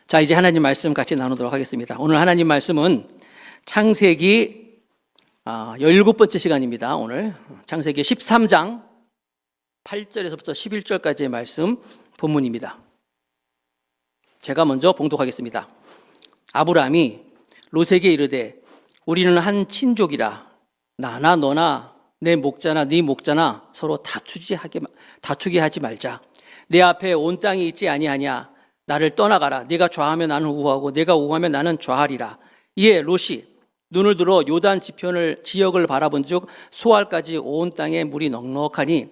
자, 이제 하나님 말씀 같이 나누도록 하겠습니다. 오늘 하나님 말씀은 창세기 17번째 시간입니다. 오늘 창세기 13장 8절에서부터 11절까지의 말씀 본문입니다. 제가 먼저 봉독하겠습니다. 아브라함이 롯에게 이르되 우리는 한 친족이라 나나 너나 내 목자나 네 목자나 서로 다투게 하지 말자. 내 앞에 온 땅이 있지 아니하냐. 나를 떠나가라. 네가 좌하면 나는 우하고 내가 우하면 나는 좌하리라. 이에 롯이 눈을 들어 요단 지역을 바라본즉 소알까지 온 땅에 물이 넉넉하니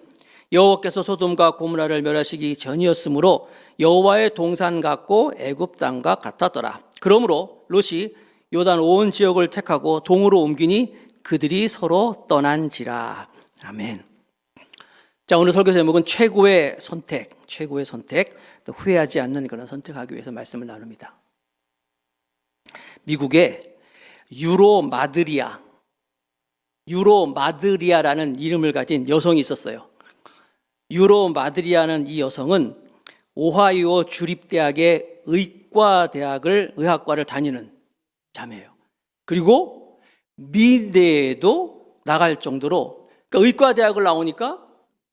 여호와께서 소돔과 고모라를 멸하시기 전이었으므로 여호와의 동산 같고 애굽 땅과 같았더라. 그러므로 롯이 요단 온 지역을 택하고 동으로 옮기니 그들이 서로 떠난지라. 아멘. 자, 오늘 설교 제목은 최고의 선택, 후회하지 않는 그런 선택하기 위해서 말씀을 나눕니다. 미국의 유로 마드리아라는 이름을 가진 여성이 있었어요. 유로 마드리아는 이 여성은 오하이오 주립대학의 의학과를 다니는 자매예요. 그리고 미대에도 나갈 정도로, 그러니까 의과대학을 나오니까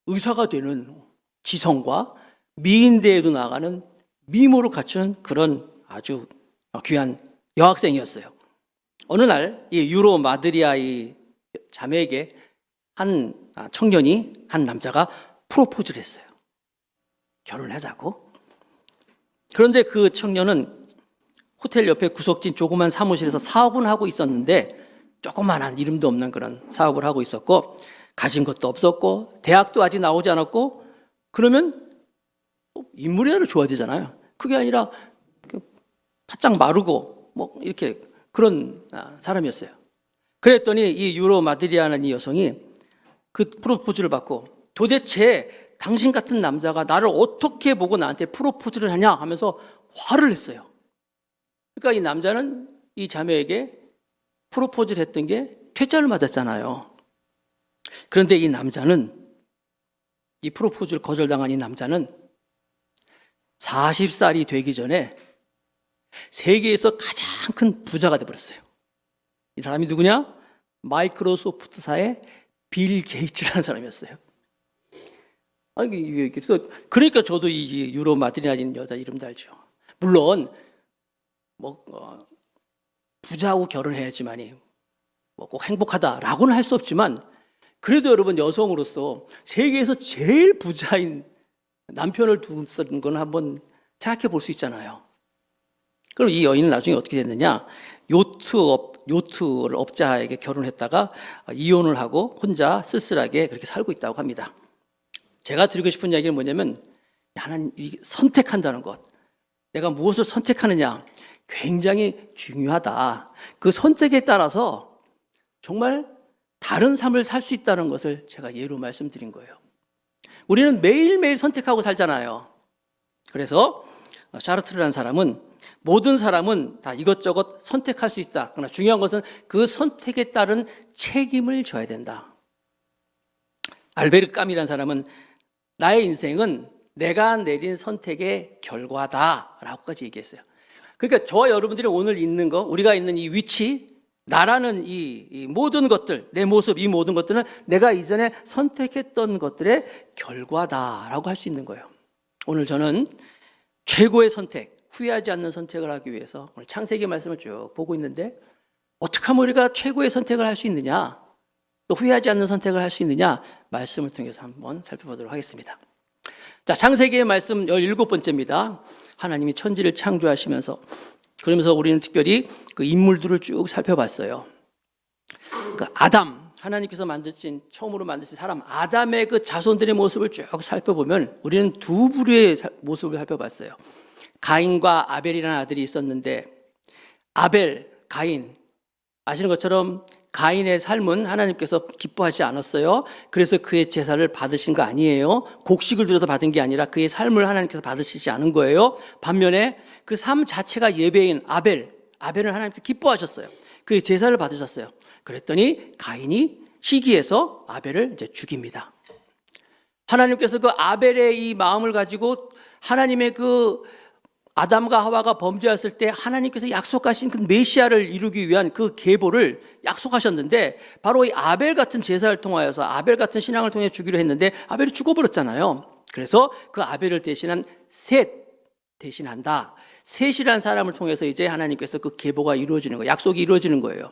의사가 되는 지성과 미인대에도 나가는 미모를 갖춘 그런 아주 귀한 여학생이었어요. 어느 날 이 유로 마드리아 이 자매에게 한 남자가 프로포즈를 했어요. 결혼하자고. 그런데 그 청년은 호텔 옆에 구석진 조그만 사무실에서 사업은 하고 있었는데, 조그만한 이름도 없는 그런 사업을 하고 있었고, 가진 것도 없었고, 대학도 아직 나오지 않았고, 그러면 인물이라도 좋아야 되잖아요. 그게 아니라 바짝 마르고 이렇게 그런 사람이었어요. 그랬더니 이 유로 마드리아는 이 여성이 그 프로포즈를 받고, 도대체 당신 같은 남자가 나를 어떻게 보고 나한테 프로포즈를 하냐 하면서 화를 냈어요. 그러니까 이 남자는 이 자매에게 프로포즈를 했던 게 퇴짜를 맞았잖아요. 그런데 이 프로포즈를 거절당한 이 남자는 40살이 되기 전에 세계에서 가장 큰 부자가 되어버렸어요. 이 사람이 누구냐? 마이크로소프트사의 빌 게이츠라는 사람이었어요. 그러니까 저도 이 유로 마드리아인 여자 이름도 알죠. 물론 부자하고 결혼해야지만이 꼭 행복하다라고는 할 수 없지만, 그래도 여러분, 여성으로서 세계에서 제일 부자인 남편을 두는 건 한번 생각해 볼 수 있잖아요. 그럼 이 여인은 나중에 어떻게 됐느냐? 요트 업자에게 결혼했다가 이혼을 하고 혼자 쓸쓸하게 그렇게 살고 있다고 합니다. 제가 드리고 싶은 이야기는 뭐냐면, 하나님, 선택한다는 것, 내가 무엇을 선택하느냐 굉장히 중요하다. 그 선택에 따라서 정말 다른 삶을 살 수 있다는 것을 제가 예로 말씀드린 거예요. 우리는 매일매일 선택하고 살잖아요. 그래서 샤르트르라는 모든 사람은 다 이것저것 선택할 수 있다. 그러나 중요한 것은 그 선택에 따른 책임을 져야 된다. 알베르 까미라는 사람은 나의 인생은 내가 내린 선택의 결과다라고까지 얘기했어요. 그러니까 저와 여러분들이 오늘 있는 거, 우리가 있는 이 위치, 나라는 이 모든 것들, 내 모습, 이 모든 것들은 내가 이전에 선택했던 것들의 결과다라고 할 수 있는 거예요. 오늘 저는 최고의 선택, 후회하지 않는 선택을 하기 위해서 오늘 창세기 말씀을 쭉 보고 있는데, 어떻게 하면 우리가 최고의 선택을 할 수 있느냐, 또 후회하지 않는 선택을 할 수 있느냐, 말씀을 통해서 한번 살펴보도록 하겠습니다. 자, 창세기의 말씀 17번째입니다. 하나님이 천지를 창조하시면서, 그러면서 우리는 특별히 그 인물들을 쭉 살펴봤어요. 그 하나님께서 처음으로 만드신 사람 아담의 그 자손들의 모습을 쭉 살펴보면 우리는 두 부류의 모습을 살펴봤어요. 가인과 아벨이라는 아들이 있었는데, 가인, 아시는 것처럼 가인의 삶은 하나님께서 기뻐하지 않았어요. 그래서 그의 제사를 받으신 거 아니에요. 곡식을 들여서 받은 게 아니라 그의 삶을 하나님께서 받으시지 않은 거예요. 반면에 그 삶 자체가 예배인 아벨은 하나님께서 기뻐하셨어요. 그의 제사를 받으셨어요. 그랬더니 가인이 시기해서 아벨을 이제 죽입니다. 하나님께서 그 아벨의 이 마음을 가지고 하나님의 그 아담과 하와가 범죄했을 때 하나님께서 약속하신 그 메시아를 이루기 위한 그 계보를 약속하셨는데 바로 이 아벨 같은 제사를 통하여서 아벨 같은 신앙을 통해 주기로 했는데 아벨이 죽어버렸잖아요. 그래서 그 아벨을 대신한 셋 대신한다. 셋이라는 사람을 통해서 이제 하나님께서 그 계보가 이루어지는 거예요. 약속이 이루어지는 거예요.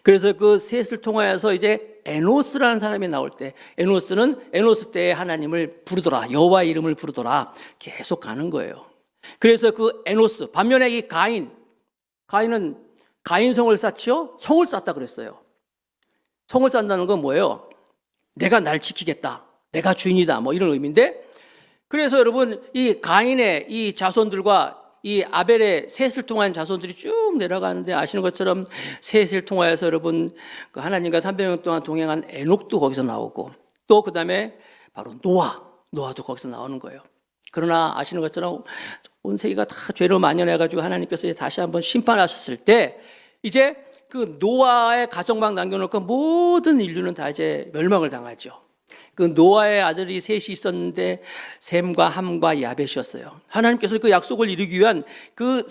그래서 그 셋을 통하여서 이제 에노스라는 사람이 나올 때 에노스는 에노스 때에 하나님을 부르더라. 여호와의 이름을 부르더라. 계속 가는 거예요. 그래서 그 에노스 반면에 이 가인은 가인성을 쌓지요? 성을 쌓다 그랬어요. 성을 쌓는다는 건 뭐예요? 내가 날 지키겠다. 내가 주인이다. 뭐 이런 의미인데 그래서 여러분 이 가인의 이 자손들과 이 아벨의 셋을 통한 자손들이 쭉 내려가는데 아시는 것처럼 셋을 통하여서 여러분 그 하나님과 300년 동안 동행한 에녹도 거기서 나오고 또 그 다음에 바로 노아도 거기서 나오는 거예요. 그러나 아시는 것처럼 온 세계가 다 죄로 만연해가지고 하나님께서 다시 한번 심판하셨을 때 이제 그 노아의 가정만 남겨놓고 모든 인류는 다 이제 멸망을 당하죠. 그 노아의 아들이 셋이 있었는데 셈과 함과 야벳이었어요. 하나님께서 그 약속을 이루기 위한 그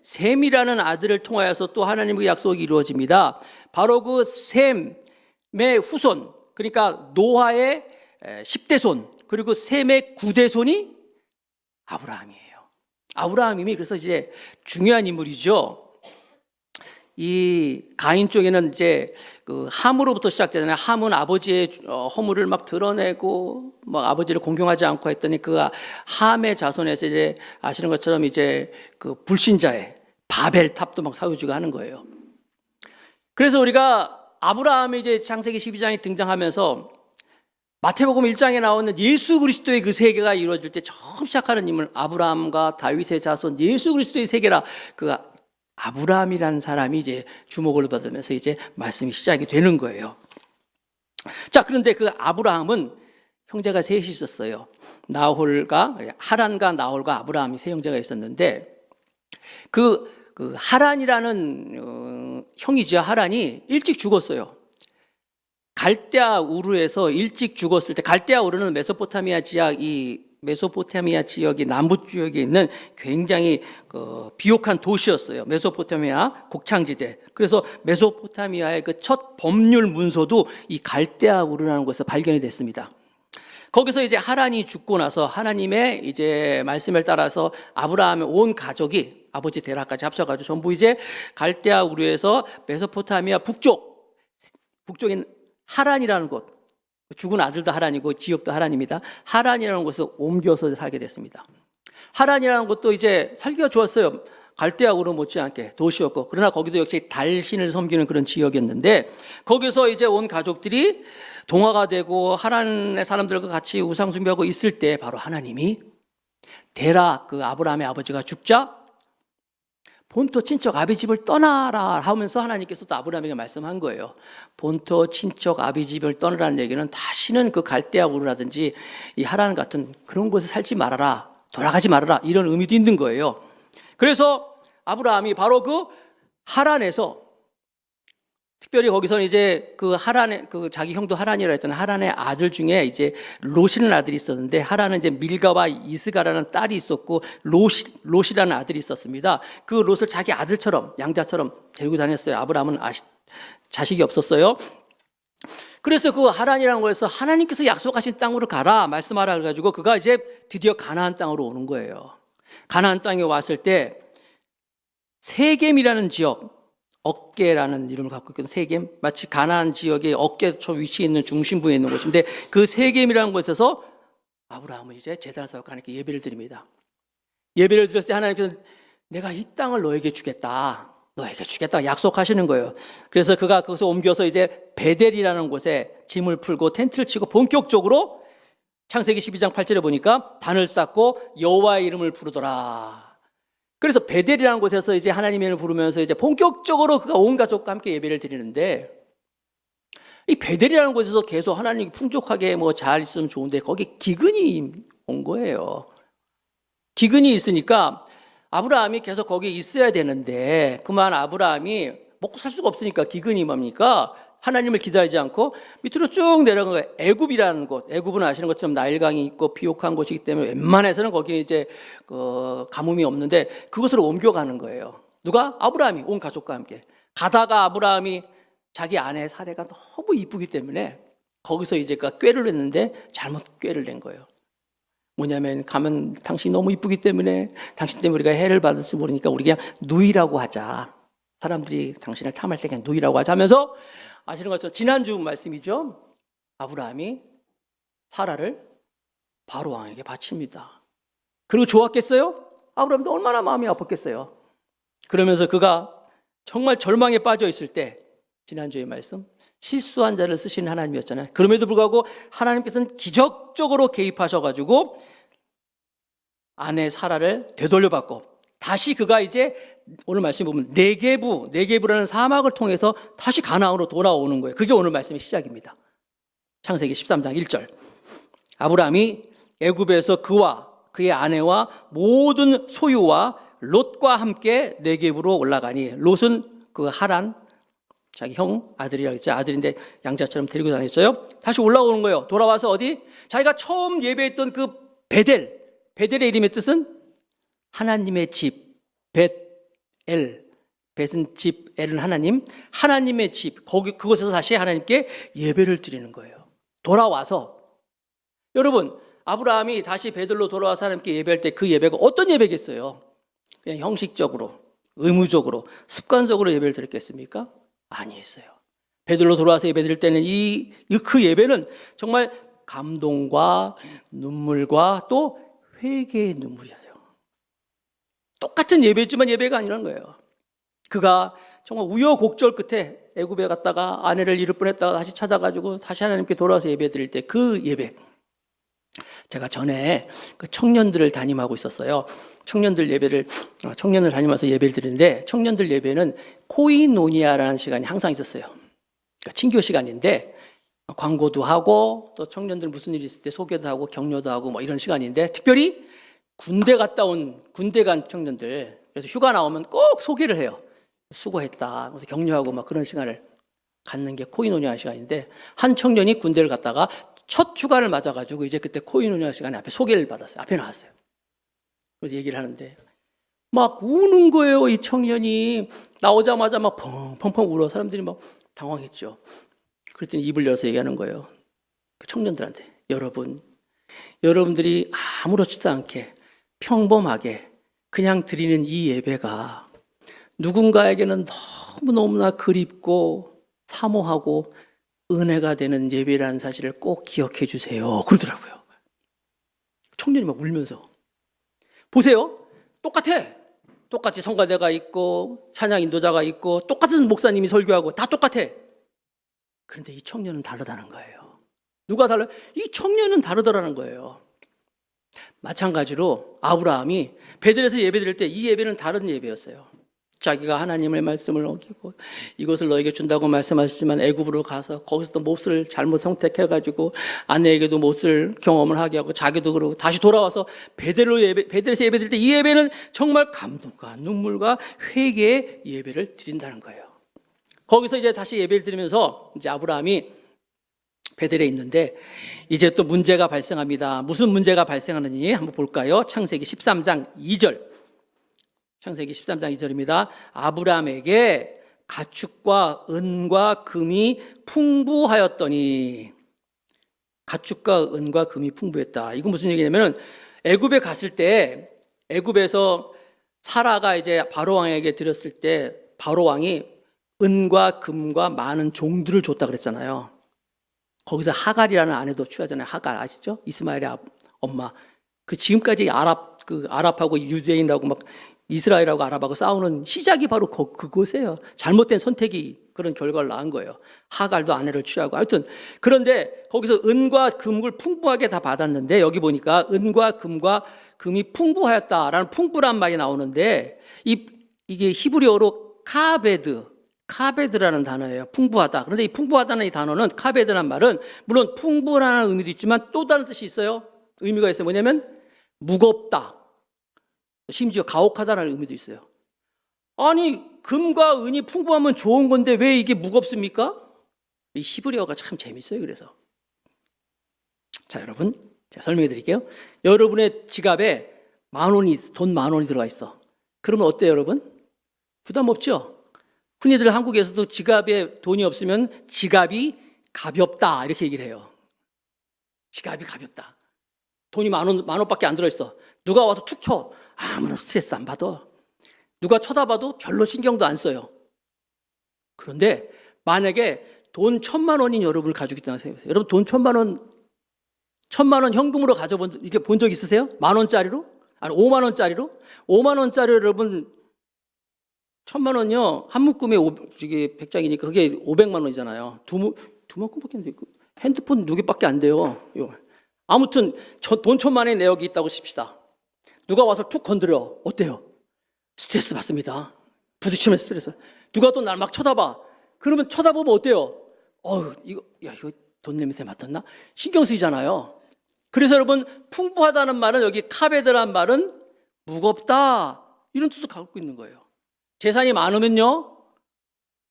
셈이라는 아들을 통하여서 또 하나님의 약속이 이루어집니다. 바로 그 셈의 후손, 그러니까 노아의 10대 손, 그리고 셈의 9대 손이 아브라함이에요. 아브라함이 그래서 이제 중요한 인물이죠. 이 가인 쪽에는 이제 그 함으로부터 시작되잖아요. 함은 아버지의 허물을 막 드러내고 막 아버지를 공경하지 않고 했더니 그 함의 자손에서 이제 아시는 것처럼 이제 그 불신자의 바벨 탑도 막 세워지고 하는 거예요. 그래서 우리가 아브라함이 이제 창세기 12장에 등장하면서 마태복음 1장에 나오는 예수 그리스도의 그 세계가 이루어질 때 처음 시작하는 인물 아브라함과 다윗의 자손 예수 그리스도의 세계라 그 아브라함이라는 사람이 이제 주목을 받으면서 이제 말씀이 시작이 되는 거예요. 자, 그런데 그 아브라함은 형제가 셋이 있었어요. 하란과 나홀과 아브라함이 세 형제가 있었는데 그 하란이라는 형이죠. 하란이 일찍 죽었어요. 갈대아 우르에서 일찍 죽었을 때 갈대아 우르는 메소포타미아 지역이 남부 지역에 있는 굉장히 비옥한 도시였어요. 메소포타미아 곡창지대. 그래서 메소포타미아의 그 첫 법률 문서도 이 갈대아 우르라는 곳에서 발견이 됐습니다. 거기서 이제 하란이 죽고 나서 하나님의 이제 말씀을 따라서 아브라함의 온 가족이 아버지 데라까지 합쳐가지고 전부 이제 갈대아 우르에서 메소포타미아 북쪽인 하란이라는 곳, 죽은 아들도 하란이고 지역도 하란입니다. 하란이라는 곳에 옮겨서 살게 됐습니다. 하란이라는 곳도 이제 살기가 좋았어요. 갈대아우르 못지않게 도시였고, 그러나 거기도 역시 달신을 섬기는 그런 지역이었는데 거기서 이제 온 가족들이 동화가 되고 하란의 사람들과 같이 우상 숭배하고 있을 때 바로 하나님이 데라 그 아브라함의 아버지가 죽자 본토 친척 아비 집을 떠나라 하면서 하나님께서 또 아브라함에게 말씀한 거예요. 본토 친척 아비 집을 떠나라는 얘기는 다시는 그 갈대아 우르라든지 이 하란 같은 그런 곳에 살지 말아라, 돌아가지 말아라, 이런 의미도 있는 거예요. 그래서 아브라함이 바로 그 하란에서 특별히 거기서는 이제 그 하란의 그 자기 형도 하란이라 했잖아요. 하란의 아들 중에 이제 롯이라는 아들이 있었는데 하란은 이제 밀가와 이스가라는 딸이 있었고 롯이라는 아들이 있었습니다. 그 롯을 자기 아들처럼 양자처럼 데리고 다녔어요. 아브라함은 자식이 없었어요. 그래서 그 하란이라는 곳에서 하나님께서 약속하신 땅으로 가라 말씀하라 그래가지고 그가 이제 드디어 가나안 땅으로 오는 거예요. 가나안 땅에 왔을 때 세겜이라는 지역, 어깨라는 이름을 갖고 있거든요. 세겜, 마치 가나안 지역의 어깨처럼 위치해 있는 중심부에 있는 곳인데 그 세겜이라는 곳에서 아브라함은 이제 제단을 쌓고 하나님께 예배를 드립니다. 예배를 드렸을 때 하나님께서 내가 이 땅을 너에게 주겠다 약속하시는 거예요. 그래서 그가 거기서 옮겨서 이제 베델이라는 곳에 짐을 풀고 텐트를 치고 본격적으로 창세기 12장 8절에 보니까 단을 쌓고 여호와의 이름을 부르더라. 그래서 베델이라는 곳에서 이제 하나님의 이름을 부르면서 이제 본격적으로 그가 온 가족과 함께 예배를 드리는데 이 베델이라는 곳에서 계속 하나님이 풍족하게 뭐 잘 있으면 좋은데 거기 기근이 온 거예요. 기근이 있으니까 아브라함이 계속 거기 있어야 되는데 그만 아브라함이 먹고 살 수가 없으니까 기근이 뭡니까? 하나님을 기다리지 않고 밑으로 쭉 내려간 거예요. 애굽이라는 곳, 애굽은 아시는 것처럼 나일강이 있고 비옥한 곳이기 때문에 웬만해서는 거기에 이제 가뭄이 없는데 그곳으로 옮겨가는 거예요. 누가? 아브라함이 온 가족과 함께 가다가 아브라함이 자기 아내 사례가 너무 이쁘기 때문에 거기서 이제 꾀를 냈는데 잘못 꾀를 낸 거예요. 뭐냐면 가면 당신이 너무 이쁘기 때문에 당신 때문에 우리가 해를 받을 수 모르니까 우리 그냥 누이라고 하자. 사람들이 당신을 탐할 때 그냥 누이라고 하자 하면서 아시는 것처럼 지난주 말씀이죠. 아브라함이 사라를 바로 왕에게 바칩니다. 그리고 좋았겠어요? 아브라함도 얼마나 마음이 아팠겠어요. 그러면서 그가 정말 절망에 빠져 있을 때 지난주의 말씀 실수한 자를 쓰시는 하나님이었잖아요. 그럼에도 불구하고 하나님께서는 기적적으로 개입하셔가지고 아내 사라를 되돌려받고 다시 그가 이제 오늘 말씀 보면 네게부라는 사막을 통해서 다시 가나안으로 돌아오는 거예요. 그게 오늘 말씀의 시작입니다. 창세기 13장 1절. 아브라함이 애굽에서 그와 그의 아내와 모든 소유와 롯과 함께 네게부로 올라가니 롯은 그 하란 자기 형 아들이라고 했죠. 아들인데 양자처럼 데리고 다녔어요. 다시 올라오는 거예요. 돌아와서 어디? 자기가 처음 예배했던 그 베델의 이름의 뜻은 하나님의 집, 벳엘. 벳은 집, 엘은 하나님, 하나님의 집. 그곳에서 다시 하나님께 예배를 드리는 거예요. 돌아와서 여러분, 아브라함이 다시 베들로 돌아와서 하나님께 예배할 때 그 예배가 어떤 예배겠어요? 그냥 형식적으로, 의무적으로, 습관적으로 예배를 드렸겠습니까? 아니었어요. 베들로 돌아와서 예배 드릴 때는 그 예배는 정말 감동과 눈물과 또 회개의 눈물이었어요. 똑같은 예배지만 예배가 아니라는 거예요. 그가 정말 우여곡절 끝에 애굽에 갔다가 아내를 잃을 뻔했다가 다시 찾아가지고 다시 하나님께 돌아와서 예배 드릴 때 그 예배. 제가 전에 그 청년들을 담임하고 있었어요. 청년을 다니면서 예배를 드리는데 청년들 예배는 코이노니아라는 시간이 항상 있었어요. 그러니까 친교 시간인데 광고도 하고 또 청년들 무슨 일이 있을 때 소개도 하고 격려도 하고 뭐 이런 시간인데 특별히 군대 간 청년들 그래서 휴가 나오면 꼭 소개를 해요. 수고했다. 그래서 격려하고 막 그런 시간을 갖는 게 코이노니아 시간인데 한 청년이 군대를 갔다가 첫 휴가를 맞아가지고 이제 그때 코이노니아 시간에 앞에 소개를 받았어요. 앞에 나왔어요. 그래서 얘기를 하는데 막 우는 거예요. 이 청년이 나오자마자 막 펑펑 울어. 사람들이 막 당황했죠. 그랬더니 입을 열어서 얘기하는 거예요. 그 청년들한테 여러분들이 아무렇지도 않게 평범하게 그냥 드리는 이 예배가 누군가에게는 너무너무나 그립고 사모하고 은혜가 되는 예배라는 사실을 꼭 기억해 주세요. 그러더라고요. 청년이 막 울면서 보세요. 똑같이 성가대가 있고 찬양 인도자가 있고 똑같은 목사님이 설교하고 다 똑같아. 그런데 이 청년은 다르다는 거예요. 누가 달라요? 이 청년은 다르더라는 거예요. 마찬가지로 아브라함이 베들에서 예배드릴 때 이 예배는 다른 예배였어요. 자기가 하나님의 말씀을 어기고 이것을 너에게 준다고 말씀하셨지만 애굽으로 가서 거기서 또 못을 잘못 선택해가지고 아내에게도 못을 경험을 하게 하고 자기도 그러고 다시 돌아와서 베들에서 예배드릴 때 이 예배는 정말 감동과 눈물과 회개의 예배를 드린다는 거예요. 거기서 이제 다시 예배를 드리면서 이제 아브라함이 베델에 있는데 이제 또 문제가 발생합니다. 무슨 문제가 발생하느니 한번 볼까요? 창세기 13장 2절. 창세기 13장 2절입니다. 아브라함에게 가축과 은과 금이 풍부하였더니 가축과 은과 금이 풍부했다. 이건 무슨 얘기냐면 애굽에 갔을 때 애굽에서 사라가 이제 바로 왕에게 드렸을 때 바로 왕이 은과 금과 많은 종들을 줬다 그랬잖아요. 거기서 하갈이라는 아내도 취하잖아요. 하갈 아시죠? 이스마엘의 엄마. 그 지금까지 아랍하고 유대인하고 막 이스라엘하고 아랍하고 싸우는 시작이 바로 그곳이에요. 잘못된 선택이 그런 결과를 낳은 거예요. 하갈도 아내를 취하고 하여튼 그런데 거기서 은과 금을 풍부하게 다 받았는데 여기 보니까 은과 금과 금이 풍부하였다라는 풍부란 말이 나오는데 이게 히브리어로 카베드라는 단어예요. 풍부하다. 그런데 이 풍부하다는 이 단어는 카베드라는 말은 물론 풍부라는 의미도 있지만 또 다른 뜻이 있어요. 의미가 있어요. 뭐냐면 무겁다. 심지어 가혹하다는 의미도 있어요. 아니 금과 은이 풍부하면 좋은 건데 왜 이게 무겁습니까? 이 히브리어가 참 재밌어요. 그래서 자, 여러분, 제가 설명해 드릴게요. 여러분의 지갑에 돈 10,000원이 들어가 있어. 그러면 어때요, 여러분? 부담 없죠? 흔히들 한국에서도 지갑에 돈이 없으면 지갑이 가볍다 이렇게 얘기를 해요. 지갑이 가볍다. 돈이 10,000원밖에 안 들어있어. 누가 와서 툭 쳐. 아무런 스트레스 안 받아. 누가 쳐다봐도 별로 신경도 안 써요. 그런데 만약에 돈 1,000,000원인 여러분을 가지고 있다는 생각해보세요. 여러분 돈 1,000,000원 현금으로 이렇게 본 적 있으세요? 10,000원짜리로? 아니 50,000원짜리로? 50,000원짜리 여러분 1,000,000원이요. 한 묶음에 이게 100장이니까 그게 500만 원이잖아요. 두 묶음밖에 안 돼요. 핸드폰 2개밖에 안 돼요. 아무튼 돈 1,000,000원이 내 여기 있다고 칩시다. 누가 와서 툭 건드려. 어때요? 스트레스 받습니다. 부딪히면 스트레스. 누가 또 날 막 쳐다봐. 그러면 쳐다보면 어때요? 이거 돈 냄새 맡았나? 신경 쓰이잖아요. 그래서 여러분 풍부하다는 말은 여기 카베드란 말은 무겁다 이런 뜻을 갖고 있는 거예요. 재산이 많으면요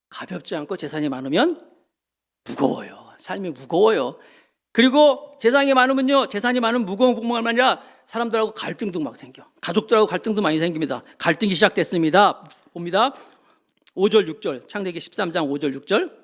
가볍지 않고 재산이 많으면 무거워요. 삶이 무거워요. 그리고 재산이 많으면 무거운 뿐만 아니라 사람들하고 갈등도 막 생겨. 가족들하고 갈등도 많이 생깁니다. 갈등이 시작됐습니다. 봅니다. 5절 6절 창세기 13장 5절 6절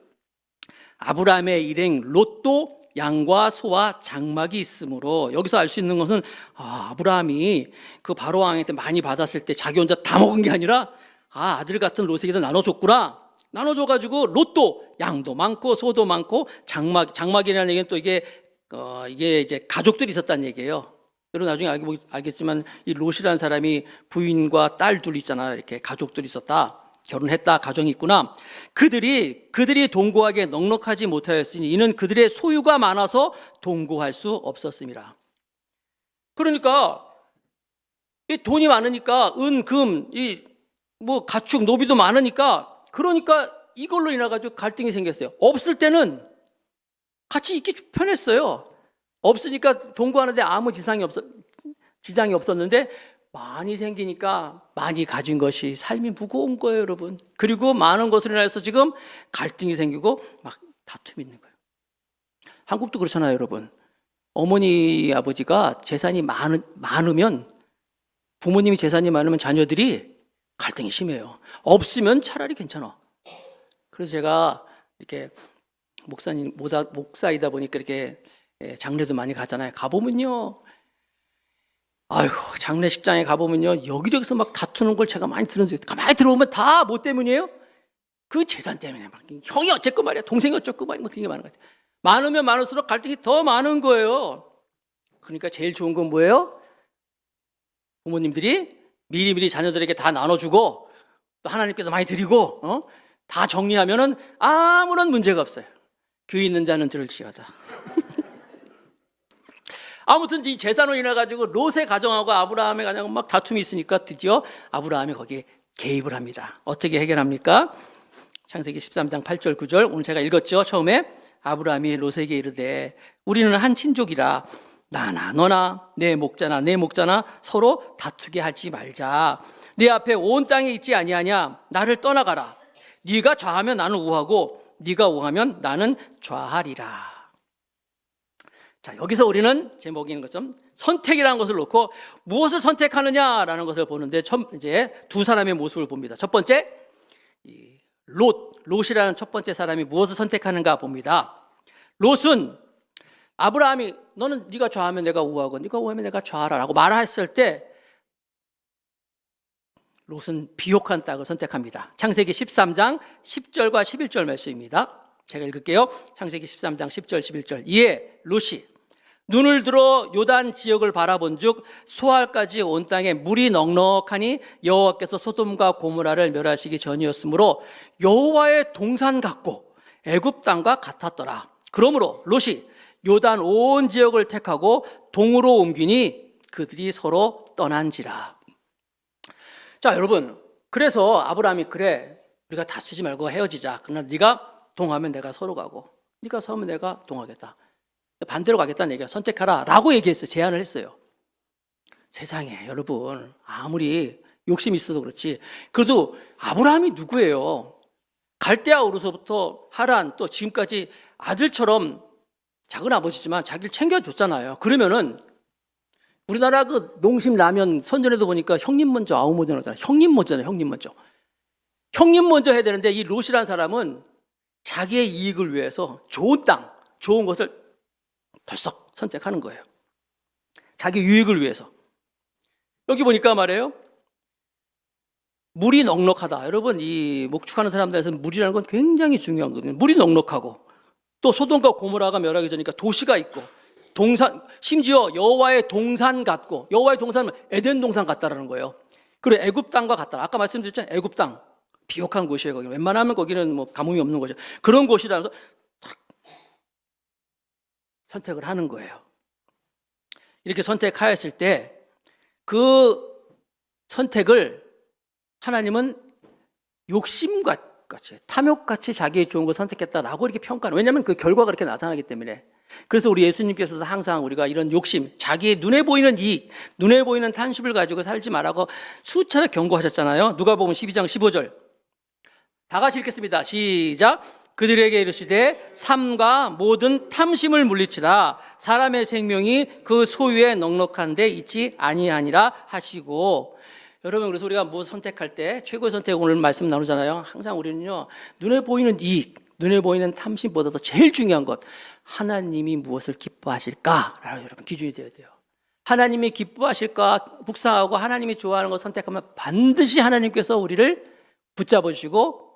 아브라함의 일행 롯도 양과 소와 장막이 있으므로 여기서 알 수 있는 것은 아브라함이 그 바로 왕한테 많이 받았을 때 자기 혼자 다 먹은 게 아니라 아들 같은 롯에게도 나눠줬구나. 나눠줘가지고 롯도 양도 많고 소도 많고 장막이라는 얘기는 또 이게 이제 가족들이 있었다는 얘기예요. 여러분 나중에 알겠지만 이 롯이라는 사람이 부인과 딸 둘 있잖아요. 이렇게 가족들이 있었다. 결혼했다. 가정이 있구나. 그들이 동거하기에 넉넉하지 못하였으니 이는 그들의 소유가 많아서 동거할 수 없었습니다. 그러니까 이 돈이 많으니까 금, 가축, 노비도 많으니까 그러니까 이걸로 인해 가지고 갈등이 생겼어요. 없을 때는 같이 있기 편했어요. 없으니까 동거하는데 아무 지장이 없었는데 많이 생기니까 많이 가진 것이 삶이 무거운 거예요, 여러분. 그리고 많은 것으로 인해서 지금 갈등이 생기고 막 다툼이 있는 거예요. 한국도 그렇잖아요, 여러분. 어머니, 아버지가 재산이 많으면 부모님이 재산이 많으면 자녀들이 갈등이 심해요. 없으면 차라리 괜찮아. 그래서 제가 이렇게 목사이다 보니까 이렇게 장례도 많이 가잖아요. 가보면요. 장례식장에 가보면요. 여기저기서 막 다투는 걸 제가 많이 들었어요. 가만히 들어보면 다 뭐 때문이에요? 그 재산 때문에 막 형이 어쨌고 말이야. 동생이 어쨌고 말이야. 그런 게 많은 것 같아요. 많으면 많을수록 갈등이 더 많은 거예요. 그러니까 제일 좋은 건 뭐예요? 부모님들이 미리미리 자녀들에게 다 나눠주고 또 하나님께서 많이 드리고 다 정리하면은 아무런 문제가 없어요. 귀 있는 자는 들을지어다. 아무튼 이 재산으로 인해 가지고 롯의 가정하고 아브라함의 가정하고 막 다툼이 있으니까 드디어 아브라함이 거기에 개입을 합니다. 어떻게 해결합니까? 창세기 13장 8절 9절 오늘 제가 읽었죠. 처음에 아브라함이 롯에게 이르되 우리는 한 친족이라 나나 너나 내 목자나 서로 다투게 하지 말자. 네 앞에 온 땅에 있지 아니하냐. 나를 떠나가라. 네가 좌하면 나는 우하고 네가 우하면 나는 좌하리라. 자, 여기서 우리는 제목이 있는 것처럼 선택이라는 것을 놓고 무엇을 선택하느냐라는 것을 보는데 이제 두 사람의 모습을 봅니다. 첫 번째, 롯이라는 첫 번째 사람이 무엇을 선택하는가 봅니다. 롯은 아브라함이 너는 네가 좌하면 내가 우하고 네가 우하면 내가 좌하라라고 말했을 때 롯은 비옥한 땅을 선택합니다. 창세기 13장 10절과 11절 말씀입니다. 제가 읽을게요. 창세기 13장 10절 11절 이에 롯이 눈을 들어 요단 지역을 바라본즉 소알까지 온 땅에 물이 넉넉하니 여호와께서 소돔과 고모라를 멸하시기 전이었으므로 여호와의 동산 같고 애굽 땅과 같았더라. 그러므로 롯이 요단 온 지역을 택하고 동으로 옮기니 그들이 서로 떠난지라. 자, 여러분, 그래서 아브라함이 그래 우리가 다투지 말고 헤어지자. 그러나 네가 동하면 내가 서로 가고 네가 서면 내가 동하겠다. 반대로 가겠다는 얘기야. 선택하라 라고 얘기했어요. 제안을 했어요. 세상에 여러분 아무리 욕심이 있어도 그렇지 그래도 아브라함이 누구예요? 갈대아 우르서부터 하란 또 지금까지 아들처럼 작은 아버지지만 자기를 챙겨줬잖아요. 그러면은 우리나라 그 농심 라면 선전에도 보니까 형님 먼저 아우 먼저 하잖아요. 형님 먼저잖아요. 형님 먼저. 형님 먼저 해야 되는데 이 롯이라는 사람은 자기의 이익을 위해서 좋은 땅, 좋은 것을 덜썩 선택하는 거예요. 자기 유익을 위해서. 여기 보니까 말이에요. 물이 넉넉하다. 여러분, 이 목축하는 사람들에서는 물이라는 건 굉장히 중요한 거거든요. 물이 넉넉하고 또 소돔과 고모라가 멸하기 전이니까 도시가 있고 동산, 심지어 여호와의 동산 같고, 여호와의 동산은 에덴 동산 같다라는 거예요. 그리고 애굽 땅과 같다. 아까 말씀드렸잖아요. 애굽 땅 비옥한 곳이에요. 거기 웬만하면 거기는 뭐 가뭄이 없는 거죠. 그런 곳이라면서 탁 선택을 하는 거예요. 이렇게 선택하였을 때 그 선택을 하나님은 욕심같이 탐욕같이 자기의 좋은 걸 선택했다라고 이렇게 평가하는. 왜냐하면 그 결과가 그렇게 나타나기 때문에. 그래서 우리 예수님께서도 항상 우리가 이런 욕심, 자기의 눈에 보이는 이익, 눈에 보이는 탐심을 가지고 살지 말라고 수차례 경고하셨잖아요. 누가복음 12장 15절 다 같이 읽겠습니다. 시작. 그들에게 이르시되 삶과 모든 탐심을 물리치라. 사람의 생명이 그 소유에 넉넉한 데 있지 아니하니라 하시고. 여러분, 그래서 우리가 뭐 선택할 때 최고의 선택 오늘 말씀 나누잖아요. 항상 우리는요, 눈에 보이는 이익, 눈에 보이는 탐심보다도 제일 중요한 것, 하나님이 무엇을 기뻐하실까라는 여러분 기준이 되어야 돼요. 하나님이 기뻐하실까 묵상하고 하나님이 좋아하는 걸 선택하면 반드시 하나님께서 우리를 붙잡아 주시고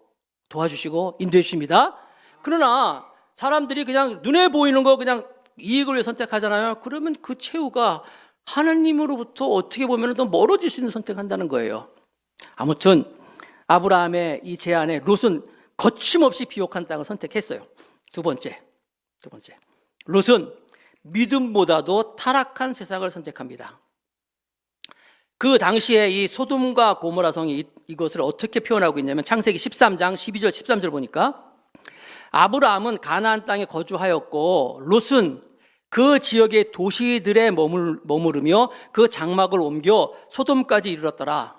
도와주시고 인도해 주십니다. 그러나 사람들이 그냥 눈에 보이는 거 그냥 이익을 위해 선택하잖아요. 그러면 그 최후가 하나님으로부터 어떻게 보면 더 멀어질 수 있는 선택한다는 거예요. 아무튼 아브라함의 이 제안에 롯은 거침없이 비옥한 땅을 선택했어요. 두 번째, 롯은 믿음보다도 타락한 세상을 선택합니다. 그 당시에 이 소돔과 고모라 성이 이것을 어떻게 표현하고 있냐면 창세기 13장 12절 13절 보니까 아브라함은 가나안 땅에 거주하였고 롯은 그 지역의 도시들에 머무르며 그 장막을 옮겨 소돔까지 이르렀더라.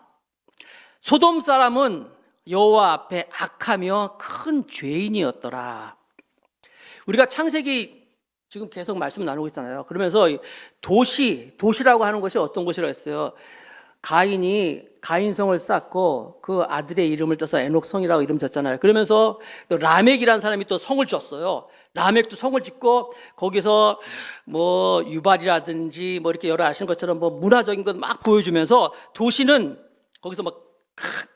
소돔 사람은 여호와 앞에 악하며 큰 죄인이었더라. 우리가 창세기 지금 계속 말씀 나누고 있잖아요. 그러면서 도시라고 하는 것이 어떤 곳이라고 했어요? 가인이 가인성을 쌓고 그 아들의 이름을 떠서 에녹성이라고 이름 졌잖아요. 그러면서 라멕이라는 사람이 또 성을 졌어요. 라멕도 성을 짓고 거기서 뭐 유발이라든지 뭐 이렇게 여러 아시는 것처럼 뭐 문화적인 것 막 보여주면서 도시는 거기서 막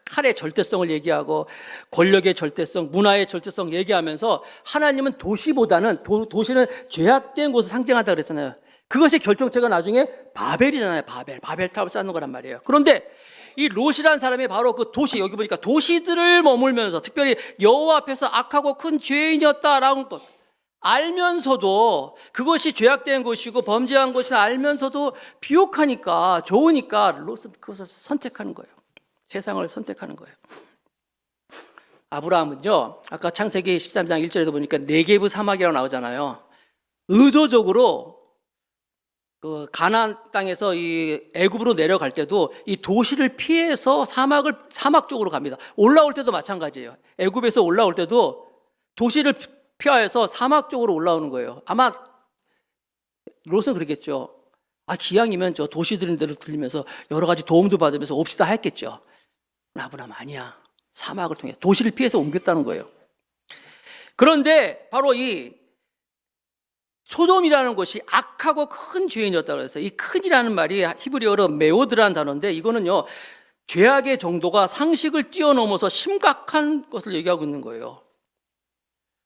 칼의 절대성을 얘기하고 권력의 절대성, 문화의 절대성 얘기하면서 하나님은 도시보다는 도시는 죄악된 곳을 상징한다 그랬잖아요. 그것이 결정체가 나중에 바벨이잖아요. 바벨탑을 쌓는 거란 말이에요. 그런데 이 롯이라는 사람이 바로 그 도시, 여기 보니까 도시들을 머물면서 특별히 여호와 앞에서 악하고 큰 죄인이었다라는 것 알면서도, 그것이 죄악된 곳이고 범죄한 곳이라 알면서도 비옥하니까 좋으니까 롯은 그것을 선택하는 거예요. 세상을 선택하는 거예요. 아브라함은요, 아까 창세기 13장 1절에도 보니까 네게브 사막이라고 나오잖아요. 의도적으로 그 가나안 땅에서 이 애굽으로 내려갈 때도 이 도시를 피해서 사막 쪽으로 갑니다. 올라올 때도 마찬가지예요. 애굽에서 올라올 때도 도시를 피하여서 사막 쪽으로 올라오는 거예요. 아마 롯은 그러겠죠. 기왕이면 저 도시 들은 데로 들리면서 여러 가지 도움도 받으면서 옵시다 했겠죠. 아브라함 아니야. 사막을 통해 도시를 피해서 옮겼다는 거예요. 그런데 바로 이 소돔이라는 곳이 악하고 큰 죄인이었다고 해서 이 큰이라는 말이 히브리어로 메오드라는 단어인데 이거는요, 죄악의 정도가 상식을 뛰어넘어서 심각한 것을 얘기하고 있는 거예요.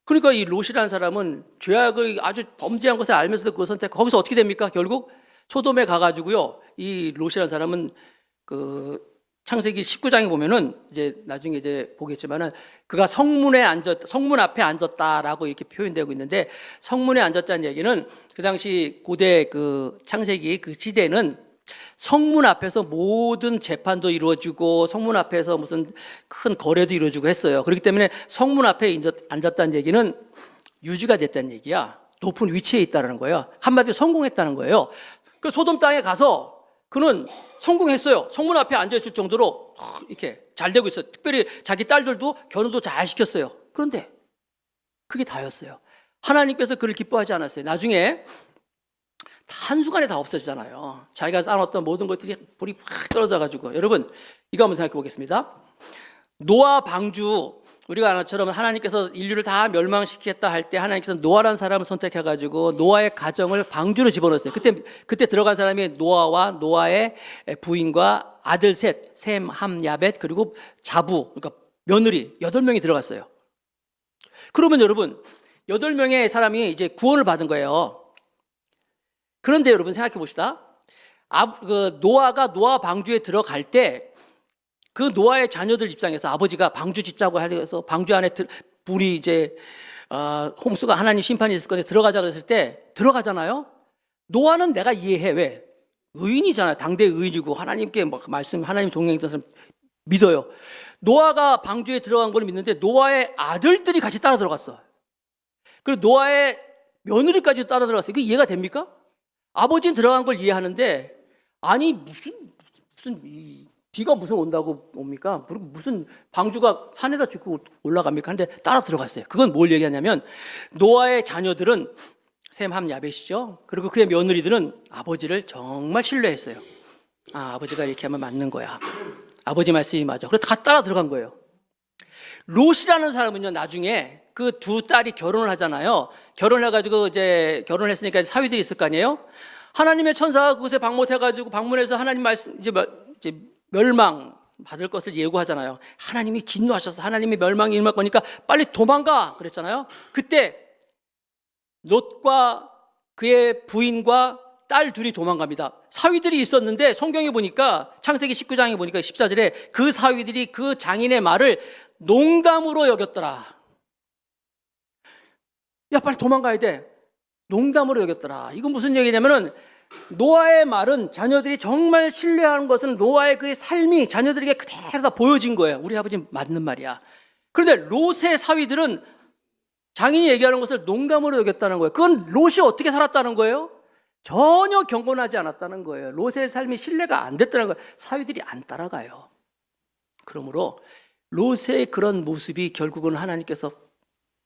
그러니까 이 롯이라는 사람은 죄악을 아주 범죄한 것을 알면서도 그걸 선택. 거기서 어떻게 됩니까? 결국 소돔에 가가지고요, 이 롯이라는 사람은 그 창세기 19장에 보면은 이제 나중에 이제 보겠지만은 그가 성문 앞에 앉았다라고 이렇게 표현되고 있는데, 성문에 앉았다는 얘기는 그 당시 고대 그 창세기 그 시대는 성문 앞에서 모든 재판도 이루어지고 성문 앞에서 무슨 큰 거래도 이루어지고 했어요. 그렇기 때문에 성문 앞에 앉았다는 얘기는 유지가 됐다는 얘기야. 높은 위치에 있다는 거예요. 한마디로 성공했다는 거예요. 그 소돔 땅에 가서 그는 성공했어요. 성문 앞에 앉아있을 정도로 이렇게 잘 되고 있어요. 특별히 자기 딸들도 결혼도 잘 시켰어요. 그런데 그게 다였어요. 하나님께서 그를 기뻐하지 않았어요. 나중에 한순간에 다 없어지잖아요. 자기가 쌓아놓았던 모든 것들이 불이 확 떨어져가지고. 여러분, 이거 한번 생각해 보겠습니다. 노아 방주, 우리가 아는 것처럼 하나님께서 인류를 다 멸망시키겠다 할 때 하나님께서 노아라는 사람을 선택해가지고 노아의 가정을 방주로 집어넣었어요. 그때 들어간 사람이 노아와 노아의 부인과 아들 셋, 셈, 함, 야벳, 그리고 자부, 그러니까 며느리 8명이 들어갔어요. 그러면 여러분, 8명의 사람이 이제 구원을 받은 거예요. 그런데 여러분 생각해 봅시다. 노아가 노아 방주에 들어갈 때 그 노아의 자녀들 입장에서 아버지가 방주 짓자고 해서 방주 안에 불이 이제 홍수가 하나님 심판이 있을 건데 들어가자 그랬을 때 들어가잖아요. 노아는 내가 이해해. 왜? 의인이잖아요. 당대 의인이고 하나님께 막 말씀 하나님 동행했던 사람 믿어요. 노아가 방주에 들어간 걸 믿는데 노아의 아들들이 같이 따라 들어갔어. 그리고 노아의 며느리까지 따라 들어갔어요. 이게 이해가 됩니까? 아버지는 들어간 걸 이해하는데 아니 무슨 비가 무슨 온다고 옵니까? 무슨 방주가 산에다 짓고 올라갑니까? 하는데 따라 들어갔어요. 그건 뭘 얘기하냐면 노아의 자녀들은 셈, 함, 야벳이죠. 그리고 그의 며느리들은 아버지를 정말 신뢰했어요. 아버지가 이렇게 하면 맞는 거야. 아버지 말씀이 맞아. 그래서 다 따라 들어간 거예요. 롯이라는 사람은요, 나중에 그 두 딸이 결혼을 하잖아요. 결혼을 해가지고 이제 결혼을 했으니까 사위들이 있을 거 아니에요? 하나님의 천사가 그곳에 방문해서 하나님 말씀, 이제 멸망 받을 것을 예고하잖아요. 하나님이 진노하셔서 하나님의 멸망이 임할 거니까 빨리 도망가 그랬잖아요. 그때 롯과 그의 부인과 딸 둘이 도망갑니다. 사위들이 있었는데 성경에 보니까 창세기 19장에 보니까 14절에 그 사위들이 그 장인의 말을 농담으로 여겼더라. 야 빨리 도망가야 돼. 농담으로 여겼더라. 이건 무슨 얘기냐면은 노아의 말은 자녀들이 정말 신뢰하는 것은 노아의 그의 삶이 자녀들에게 그대로 다 보여진 거예요. 우리 아버지 맞는 말이야. 그런데 롯의 사위들은 장인이 얘기하는 것을 농담으로 여겼다는 거예요. 그건 롯이 어떻게 살았다는 거예요? 전혀 경건하지 않았다는 거예요. 롯의 삶이 신뢰가 안 됐다는 거예요. 사위들이 안 따라가요. 그러므로 롯의 그런 모습이 결국은 하나님께서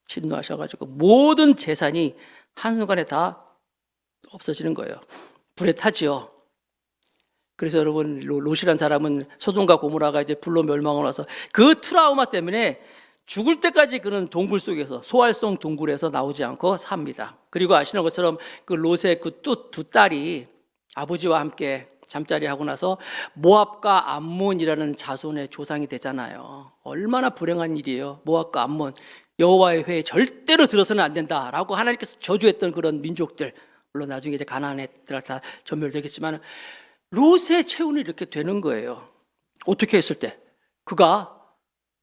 진노하셔가지고 모든 재산이 한순간에 다 없어지는 거예요. 불에 타지요. 그래서 여러분 롯이란 사람은 소돔과 고모라가 이제 불로 멸망을 와서 그 트라우마 때문에 죽을 때까지 그는 동굴 속에서 소활성 동굴에서 나오지 않고 삽니다. 그리고 아시는 것처럼 그 롯의 그 두 딸이 아버지와 함께 잠자리 하고 나서 모압과 암몬이라는 자손의 조상이 되잖아요. 얼마나 불행한 일이에요. 모압과 암몬, 여호와의 회에 절대로 들어서는 안 된다라고 하나님께서 저주했던 그런 민족들, 물론 나중에 이제 가나안에 다 전멸되겠지만 롯의 체온이 이렇게 되는 거예요. 어떻게 했을 때? 그가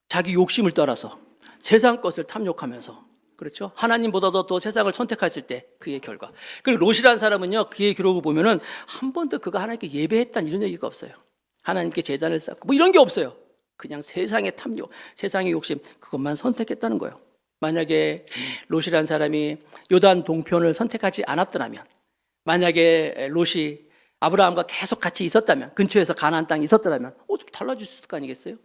자기 욕심을 따라서 세상 것을 탐욕하면서, 그렇죠? 하나님보다도 더 세상을 선택했을 때 그의 결과. 그리고 롯이라는 사람은요, 그의 기록을 보면은 한 번도 그가 하나님께 예배했다는 이런 얘기가 없어요. 하나님께 제단을 쌓고 뭐 이런 게 없어요. 그냥 세상의 탐욕, 세상의 욕심, 그것만 선택했다는 거예요. 만약에 롯이라는 사람이 요단 동편을 선택하지 않았더라면, 만약에 롯이 아브라함과 계속 같이 있었다면, 근처에서 가나안 땅에 있었더라면 좀 달라질 수 있을 거 아니겠어요?